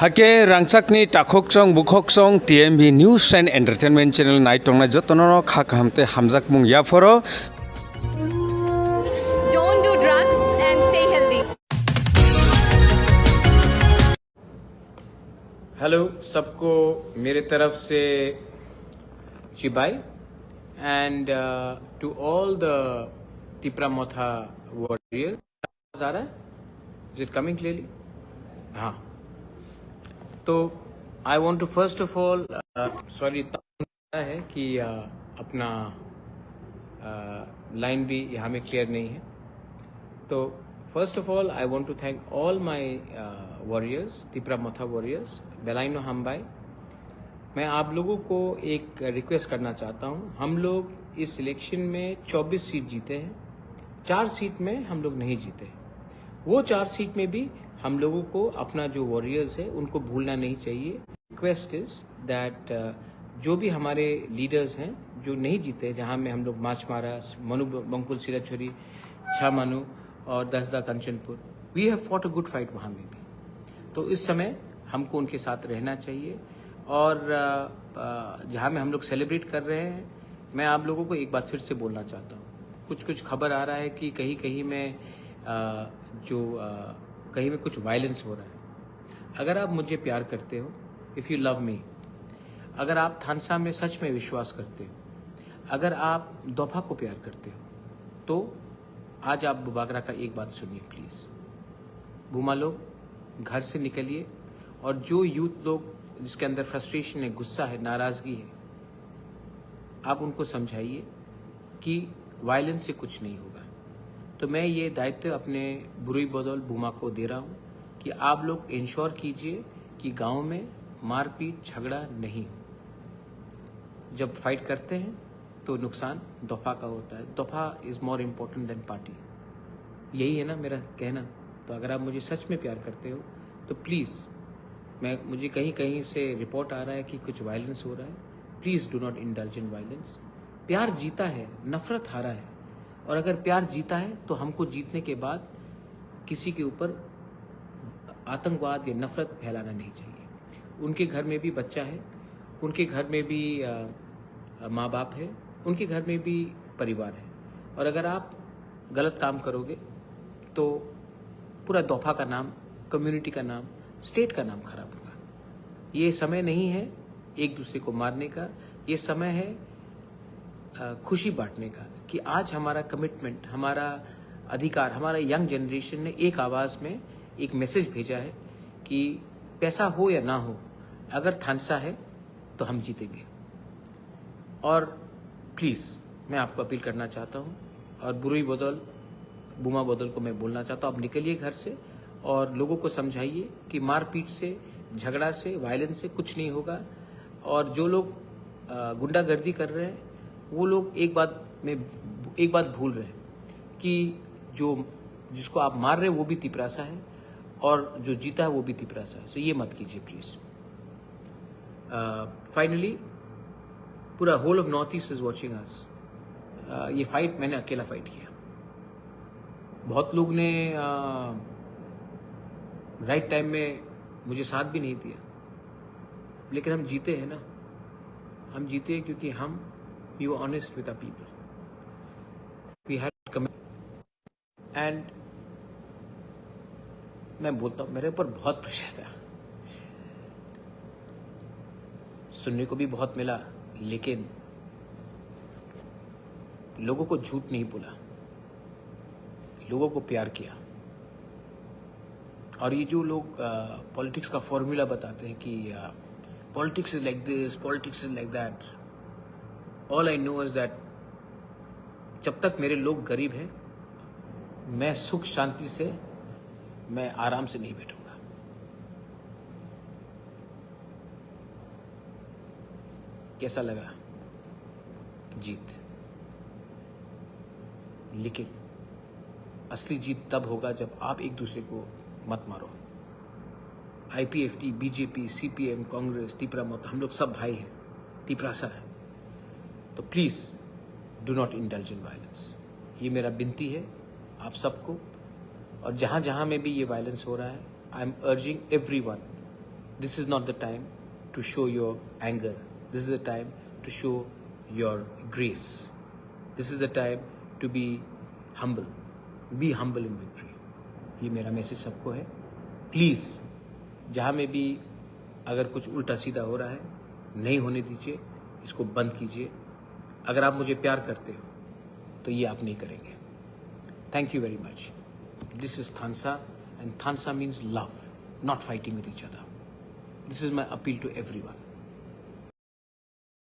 Hake rangchakni takhokchong bukhokchong TMV News and Entertainment Channel naitongnai jotono khak hamte hamjakmung yaporo. Don't do drugs and stay healthy. Hello सबको मेरे तरफ से चिबाई and to all the Tipra Motha warriors आ रहा है? Is it coming clearly? हाँ, तो I want to first of all sorry है कि अपना लाइन भी यहाँ में क्लियर नहीं है। तो first of all I want to thank all my warriors, Tipra Motha warriors, बेलाइनो हमबाई। मैं आप लोगों को एक रिक्वेस्ट करना चाहता हूँ। हम लोग इस इलेक्शन में 24 सीट जीते हैं, 4 सीट में हम लोग नहीं जीते। वो 4 सीट में भी हम लोगों को अपना जो वॉरियर्स है उनको भूलना नहीं चाहिए। रिक्वेस्ट इज दैट जो भी हमारे लीडर्स हैं जो नहीं जीते, जहाँ में हम लोग मार्च मारा, मनु बंकुल सिराछोरी, छा मनु और Dasda Kanchanpur, we have fought a good fight वहाँ में भी। तो इस समय हमको उनके साथ रहना चाहिए। और जहाँ में हम लोग सेलिब्रेट कर रहे हैं, मैं आप लोगों को एक बात फिर से बोलना चाहता हूँ। कुछ खबर आ रहा है कि कहीं कहीं में कहीं में कुछ वायलेंस हो रहा है। अगर आप मुझे प्यार करते हो, इफ़ यू लव मी, अगर आप थानसा में सच में विश्वास करते हो, अगर आप दोफा को प्यार करते हो, तो आज आप बुबागरा का एक बात सुनिए प्लीज़। भूमा लोग घर से निकलिए, और जो यूथ लोग जिसके अंदर फ्रस्ट्रेशन है, गुस्सा है, नाराज़गी है, आप उनको समझाइए कि वायलेंस से कुछ नहीं होगा। तो मैं ये दायित्व अपने बुरुई बदौल भूमा को दे रहा हूँ कि आप लोग इंश्योर कीजिए कि गांव में मारपीट झगड़ा नहीं हो। जब फाइट करते हैं तो नुकसान दोफा का होता है। दोफा is more important than party. यही है ना मेरा कहना। तो अगर आप मुझे सच में प्यार करते हो तो प्लीज़, मुझे कहीं कहीं से रिपोर्ट आ रहा है कि कुछ वायलेंस हो रहा है, please do not indulge in violence. प्यार जीता है, नफरत हारा है। और अगर प्यार जीता है तो हमको जीतने के बाद किसी के ऊपर आतंकवाद या नफरत फैलाना नहीं चाहिए। उनके घर में भी बच्चा है, उनके घर में भी माँ बाप है, उनके घर में भी परिवार है। और अगर आप गलत काम करोगे तो पूरा दोफा का नाम, कम्युनिटी का नाम, स्टेट का नाम खराब होगा। ये समय नहीं है एक दूसरे को मारने का, ये समय है खुशी बांटने का। कि आज हमारा कमिटमेंट, हमारा अधिकार, हमारा यंग जनरेशन ने एक आवाज़ में एक मैसेज भेजा है कि पैसा हो या ना हो, अगर थानसा है तो हम जीतेंगे। और प्लीज़ मैं आपको अपील करना चाहता हूँ, और बुरुई बदौल, बुमा बदौल को मैं बोलना चाहता हूँ, आप निकलिए घर से और लोगों को समझाइए कि मारपीट से, झगड़ा से, वायलेंस से कुछ नहीं होगा। और जो लोग गुंडागर्दी कर रहे हैं, वो लोग एक बात भूल रहे हैं कि जिसको आप मार रहे हैं वो भी तिपरासा है, और जो जीता है वो भी तिपरासा है। सो ये मत कीजिए प्लीज़। फाइनली पूरा whole of north east is watching us. ये फाइट मैंने अकेला फाइट किया। बहुत लोग ने राइट टाइम में मुझे साथ भी नहीं दिया, लेकिन हम जीते हैं ना। हम जीते हैं क्योंकि हम We were honest with our people. We had commitment. And मैं बोलता हूँ, मेरे ऊपर बहुत प्रेशर था, सुनने को भी बहुत मिला, लेकिन लोगों को झूठ नहीं बोला, लोगों को प्यार किया। और ये जो लोग पॉलिटिक्स का फॉर्मूला बताते हैं कि politics is like this, politics is like that, all I know is that जब तक मेरे लोग गरीब हैं, मैं सुख शांति से, मैं आराम से नहीं बैठूंगा। कैसा लगा जीत? लेकिन असली जीत तब होगा जब आप एक दूसरे को मत मारो। IPFT, BJP, CPM, Congress, Tipra मोथा, हम लोग सब भाई हैं, तिपरासा है। तो please do not indulge in violence. ये मेरा विनती है आप सबको। और जहाँ जहाँ में भी ये वायलेंस हो रहा है, I am urging everyone This is not the time to show your anger. This is the time to show your grace. This is the time to be humble. Be humble in victory. ये मेरा message सबको है. Please जहाँ में भी अगर कुछ उल्टा सीधा हो रहा है नहीं होने दीजिए, इसको बंद कीजिए. अगर आप मुझे प्यार करते हो तो ये आप नहीं करेंगे. Thank you very much. This is Thansa, and Thansa means love, not fighting with each other. This is my appeal to everyone.